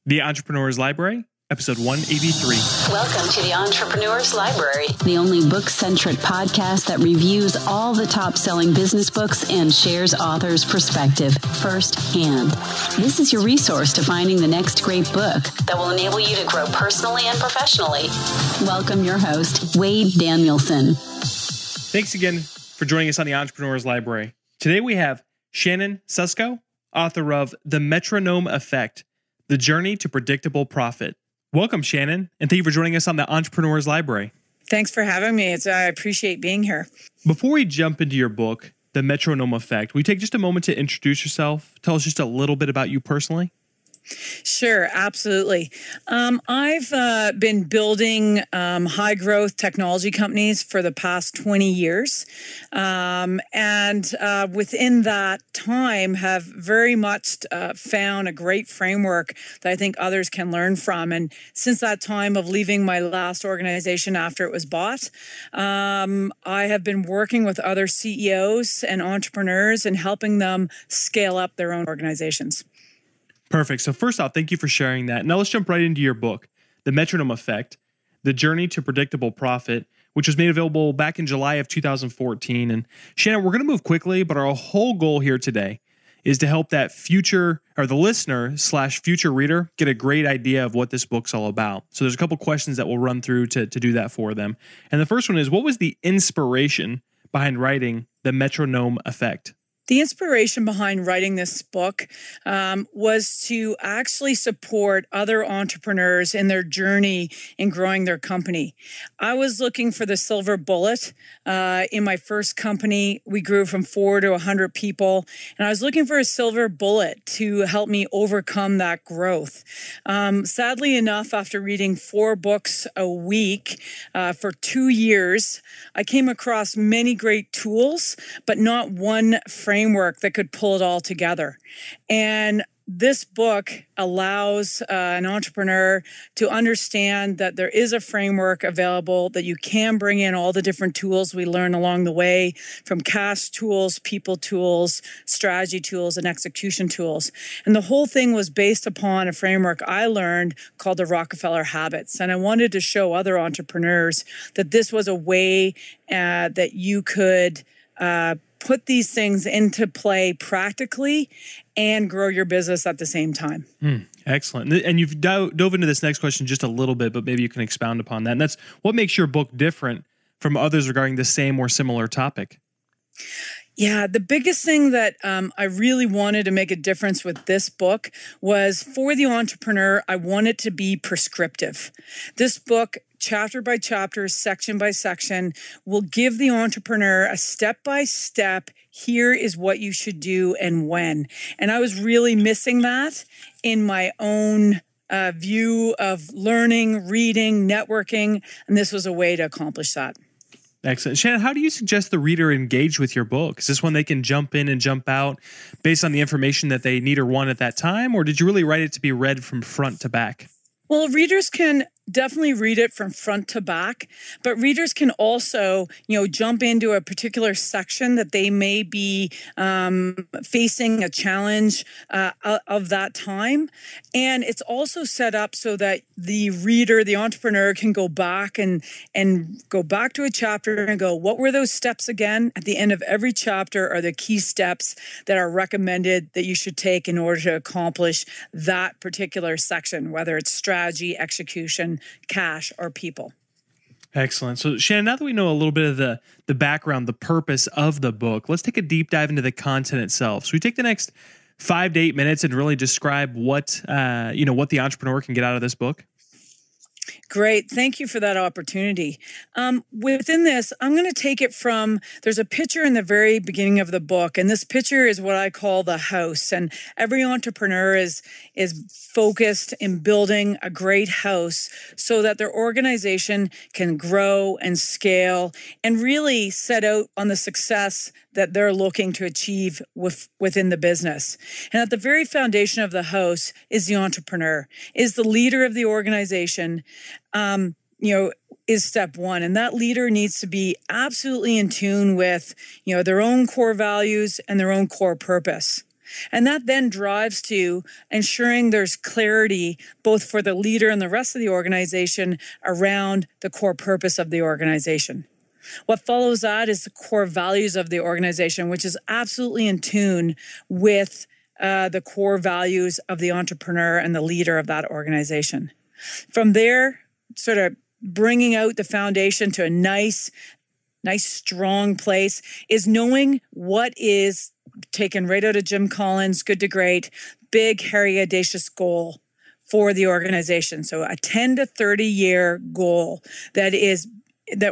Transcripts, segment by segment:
The Entrepreneur's Library, episode 183. Welcome to the Entrepreneur's Library, the only book-centric podcast that reviews all the top-selling business books and shares authors' perspective firsthand. This is your resource to finding the next great book that will enable you to grow personally and professionally. Welcome your host, Wade Danielson. Thanks again for joining us on the Entrepreneur's Library. Today we have Shannon Susko, author of The Metronome Effect, The Journey to Predictable Profit. Welcome, Shannon, and thank you for joining us on the Entrepreneur's Library. Thanks for having me. I appreciate being here. Before we jump into your book, The Metronome Effect, will you take just a moment to introduce yourself? Tell us just a little bit about you personally. Sure, absolutely. I've been building high-growth technology companies for the past 20 years. And within that time have very much found a great framework that I think others can learn from. And since that time of leaving my last organization after it was bought, I have been working with other CEOs and entrepreneurs and helping them scale up their own organizations. Perfect. So first off, thank you for sharing that. Now let's jump right into your book, The Metronome Effect, The Journey to Predictable Profit, which was made available back in July of 2014. And Shannon, we're going to move quickly, but our whole goal here today is to help that future or the listener/future reader get a great idea of what this book's all about. So there's a couple questions that we'll run through to do that for them. And the first one is, what was the inspiration behind writing The Metronome Effect? The inspiration behind writing this book was to actually support other entrepreneurs in their journey in growing their company. I was looking for the silver bullet. In my first company, we grew from 4 to 100 people, and I was looking for a silver bullet to help me overcome that growth. Sadly enough, after reading 4 books a week for 2 years, I came across many great tools, but not one framework that could pull it all together. And this book allows an entrepreneur to understand that there is a framework available, that you can bring in all the different tools we learn along the way, from cash tools, people tools, strategy tools, and execution tools. And the whole thing was based upon a framework I learned called the Rockefeller Habits. And I wanted to show other entrepreneurs that this was a way that you could put these things into play practically and grow your business at the same time. Excellent. And you've dove into this next question just a little bit, but maybe you can expound upon that. And that's what makes your book different from others regarding the same or similar topic. Yeah, the biggest thing that I really wanted to make a difference with this book was, for the entrepreneur, I want it to be prescriptive. This book, chapter by chapter, section by section, will give the entrepreneur a step-by-step, here is what you should do and when. And I was really missing that in my own view of learning, reading, networking, and this was a way to accomplish that. Excellent. Shannon, how do you suggest the reader engage with your book? Is this one they can jump in and jump out based on the information that they need or want at that time? Or did you really write it to be read from front to back? Well, readers can definitely read it from front to back, but readers can also, jump into a particular section that they may be facing a challenge of that time. And it's also set up so that the reader, the entrepreneur, can go back and go back to a chapter and go, what were those steps again? At the end of every chapter are the key steps that are recommended that you should take in order to accomplish that particular section, whether it's strategy, execution, cash, or people. Excellent. So Shannon, now that we know a little bit of the background, the purpose of the book, let's take a deep dive into the content itself. So we take the next 5 to 8 minutes and really describe what the entrepreneur can get out of this book. Great. Thank you for that opportunity. Within this, I'm going to take it from, there's a picture in the very beginning of the book, and this picture is what I call the house. And every entrepreneur is focused in building a great house so that their organization can grow and scale and really set out on the success that they're looking to achieve within the business. And at the very foundation of the house is the entrepreneur, is the leader of the organization, is step one. And that leader needs to be absolutely in tune with, their own core values and their own core purpose. And that then drives to ensuring there's clarity both for the leader and the rest of the organization around the core purpose of the organization. What follows that is the core values of the organization, which is absolutely in tune with the core values of the entrepreneur and the leader of that organization. From there, sort of bringing out the foundation to a nice, strong place is knowing what is taken right out of Jim Collins' Good to Great, big, hairy, audacious goal for the organization. So a 10 to 30 year goal that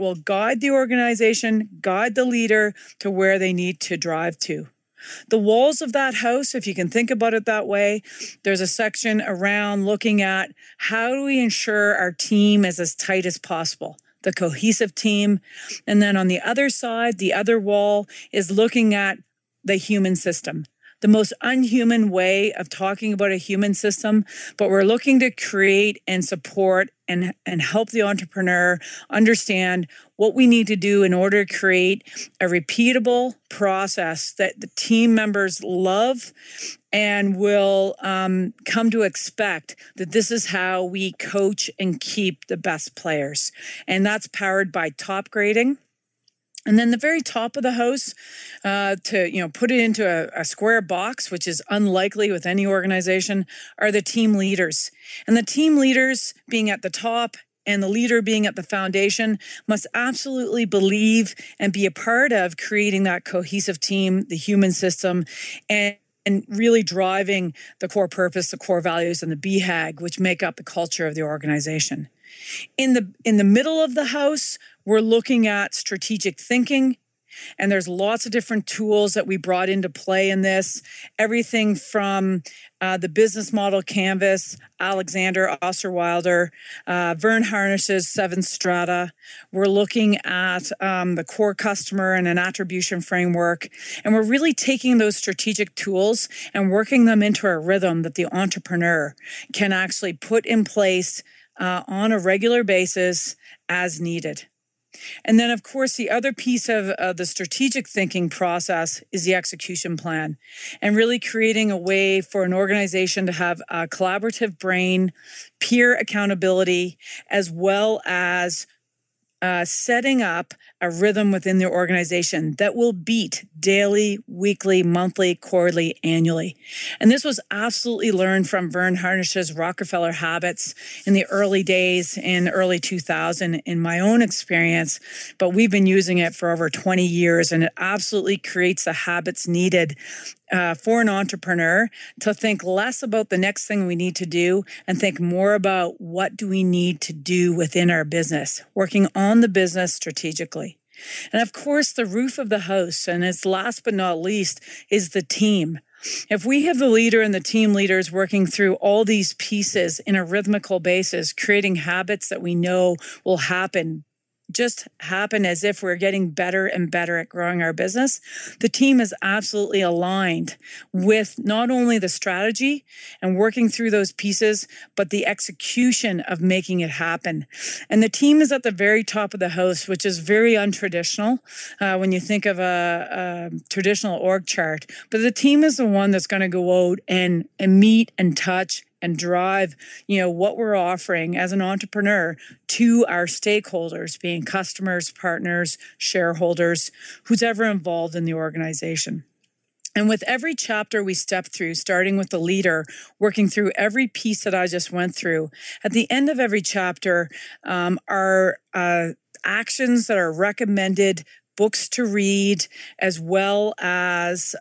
will guide the organization, guide the leader to where they need to drive to. The walls of that house, if you can think about it that way, there's a section around looking at how do we ensure our team is as tight as possible, the cohesive team. And then on the other side, the other wall is looking at the human system. The most unhuman way of talking about a human system, but we're looking to create and support and help the entrepreneur understand what we need to do in order to create a repeatable process that the team members love and will come to expect that this is how we coach and keep the best players. And that's powered by top grading. And then the very top of the house, to put it into a square box, which is unlikely with any organization, are the team leaders. And the team leaders being at the top and the leader being at the foundation must absolutely believe and be a part of creating that cohesive team, the human system, and really driving the core purpose, the core values, and the BHAG, which make up the culture of the organization. In the middle of the house, we're looking at strategic thinking, and there's lots of different tools that we brought into play in this. Everything from the business model canvas, Alexander Osterwilder, Vern Harnish's 7 Strata. We're looking at the core customer and an attribution framework. And we're really taking those strategic tools and working them into a rhythm that the entrepreneur can actually put in place on a regular basis as needed. And then, of course, the other piece of the strategic thinking process is the execution plan, and really creating a way for an organization to have a collaborative brain, peer accountability, as well as setting up a rhythm within the organization that will beat daily, weekly, monthly, quarterly, annually. And this was absolutely learned from Vern Harnish's Rockefeller Habits in the early days in early 2000 in my own experience, but we've been using it for over 20 years, and it absolutely creates the habits needed for an entrepreneur to think less about the next thing we need to do and think more about what do we need to do within our business, working on the business strategically. And of course, the roof of the house, and it's last but not least, is the team. If we have the leader and the team leaders working through all these pieces in a rhythmical basis, creating habits that we know will happen as if we're getting better and better at growing our business, the team is absolutely aligned with not only the strategy and working through those pieces, but the execution of making it happen. And the team is at the very top of the house, which is very untraditional when you think of a traditional org chart. But the team is the one that's going to go out and meet and touch and drive, what we're offering as an entrepreneur to our stakeholders, being customers, partners, shareholders, who's ever involved in the organization. And with every chapter we step through, starting with the leader, working through every piece that I just went through, at the end of every chapter are actions that are recommended, books to read, as well as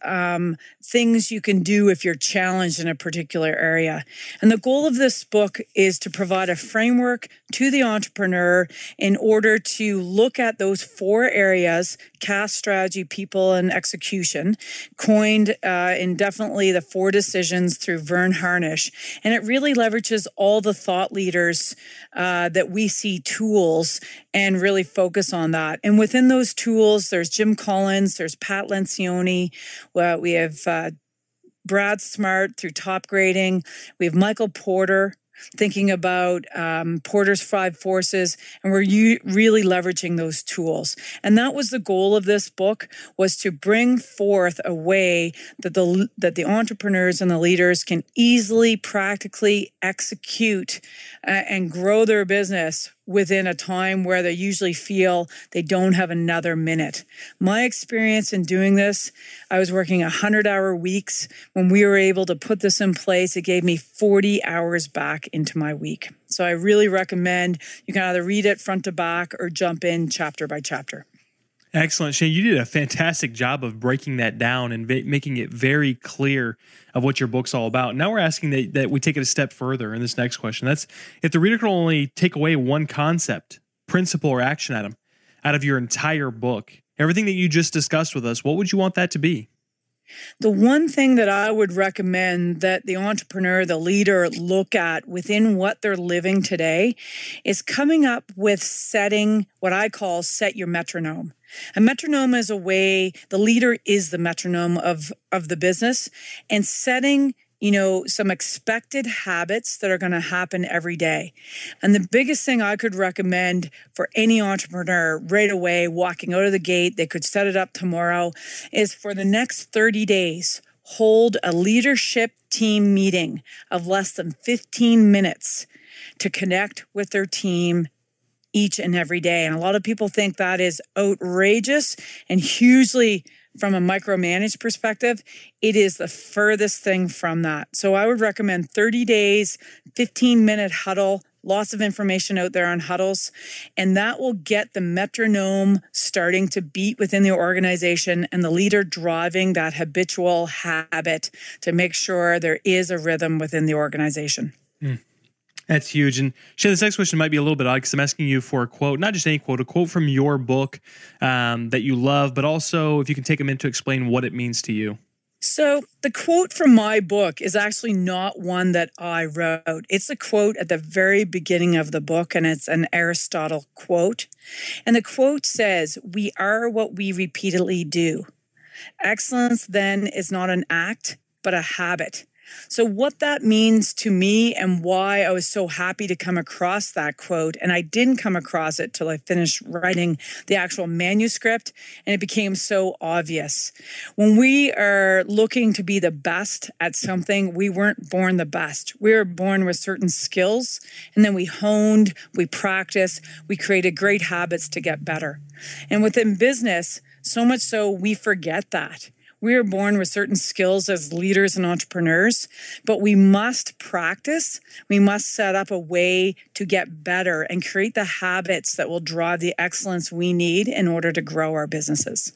things you can do if you're challenged in a particular area. And the goal of this book is to provide a framework to the entrepreneur in order to look at those 4 areas: cast, strategy, people, and execution, coined in definitely the 4 decisions through Vern Harnish. And it really leverages all the thought leaders that we see tools and really focus on that. And within those tools, there's Jim Collins, there's Pat Lencioni, we have Brad Smart through top grading, we have Michael Porter, thinking about Porter's 5 forces, and we're really leveraging those tools. And that was the goal of this book, was to bring forth a way that the entrepreneurs and the leaders can easily, practically execute and grow their business within a time where they usually feel they don't have another minute. My experience in doing this, I was working 100-hour weeks. When we were able to put this in place, it gave me 40 hours back into my week. So I really recommend you can either read it front to back or jump in chapter by chapter. Excellent, Shane. You did a fantastic job of breaking that down and making it very clear of what your book's all about. Now we're asking that we take it a step further in this next question. That's if the reader could only take away one concept, principle, or action item out of your entire book, everything that you just discussed with us, what would you want that to be? The one thing that I would recommend that the entrepreneur, the leader, look at within what they're living today is coming up with setting what I call set your metronome. A metronome is a way, the leader is the metronome of the business, and setting some expected habits that are going to happen every day. And the biggest thing I could recommend for any entrepreneur right away, walking out of the gate, they could set it up tomorrow, is for the next 30 days, hold a leadership team meeting of less than 15 minutes to connect with their team each and every day. And a lot of people think that is outrageous, and hugely from a micromanaged perspective, it is the furthest thing from that. So I would recommend 30 days, 15-minute huddle, lots of information out there on huddles, and that will get the metronome starting to beat within the organization and the leader driving that habitual habit to make sure there is a rhythm within the organization. That's huge. And Shannon, this next question might be a little bit odd because I'm asking you for a quote, not just any quote, a quote from your book that you love, but also if you can take a minute to explain what it means to you. So the quote from my book is actually not one that I wrote. It's a quote at the very beginning of the book, and it's an Aristotle quote. And the quote says, "We are what we repeatedly do. Excellence then is not an act, but a habit." So what that means to me and why I was so happy to come across that quote, and I didn't come across it till I finished writing the actual manuscript, and it became so obvious. When we are looking to be the best at something, we weren't born the best. We were born with certain skills, and then we honed, we practiced, we created great habits to get better. And within business, so much so we forget that. We are born with certain skills as leaders and entrepreneurs, but we must practice. We must set up a way to get better and create the habits that will drive the excellence we need in order to grow our businesses.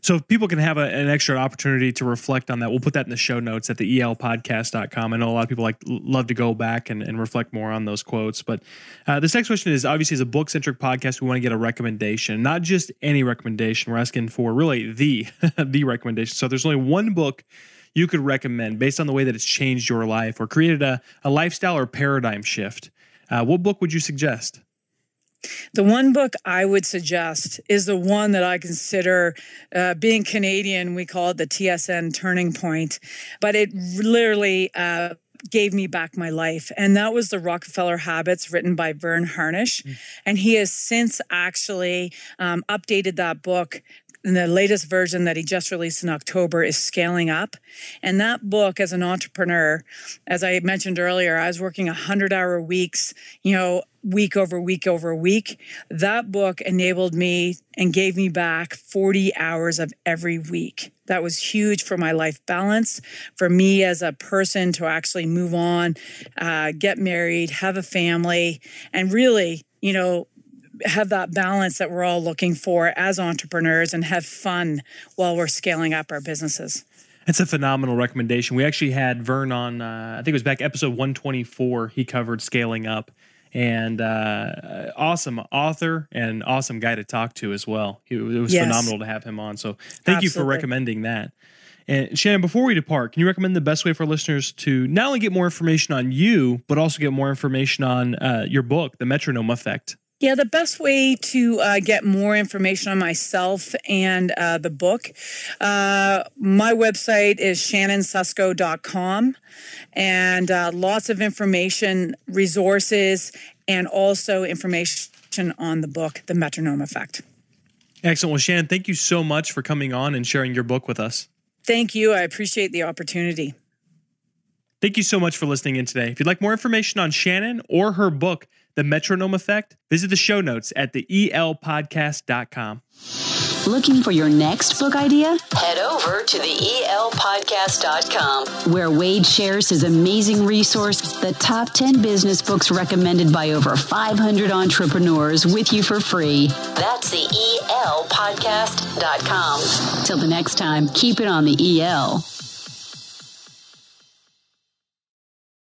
So if people can have an extra opportunity to reflect on that, we'll put that in the show notes at the elpodcast.com. I know a lot of people love to go back and reflect more on those quotes. But this next question is, obviously, as a book-centric podcast, we want to get a recommendation, not just any recommendation. We're asking for really the recommendation. So there's only one book you could recommend based on the way that it's changed your life or created a lifestyle or paradigm shift. What book would you suggest? The one book I would suggest is the one that I consider, being Canadian, we call it the TSN turning point, but it literally gave me back my life. And that was The Rockefeller Habits, written by Vern Harnish. And he has since actually updated that book. And the latest version that he just released in October is Scaling Up. And that book, as an entrepreneur, as I mentioned earlier, I was working 100-hour weeks, week over week over week. That book enabled me and gave me back 40 hours of every week. That was huge for my life balance, for me as a person to actually move on, get married, have a family, and really, have that balance that we're all looking for as entrepreneurs and have fun while we're scaling up our businesses. That's a phenomenal recommendation. We actually had Vern on, I think it was back episode 124. He covered Scaling Up, and awesome author and awesome guy to talk to as well. It was phenomenal to have him on. So thank you for recommending that. And Shannon, before we depart, can you recommend the best way for listeners to not only get more information on you, but also get more information on your book, The Metronome Effect? Yeah, the best way to get more information on myself and the book, my website is shannonsusko.com, and lots of information, resources, and also information on the book, The Metronome Effect. Excellent. Well, Shannon, thank you so much for coming on and sharing your book with us. Thank you. I appreciate the opportunity. Thank you so much for listening in today. If you'd like more information on Shannon or her book, The Metronome Effect, visit the show notes at theelpodcast.com. Looking for your next book idea? Head over to theelpodcast.com, where Wade shares his amazing resource, the top 10 business books recommended by over 500 entrepreneurs, with you for free. That's theelpodcast.com. Till the next time, keep it on the EL.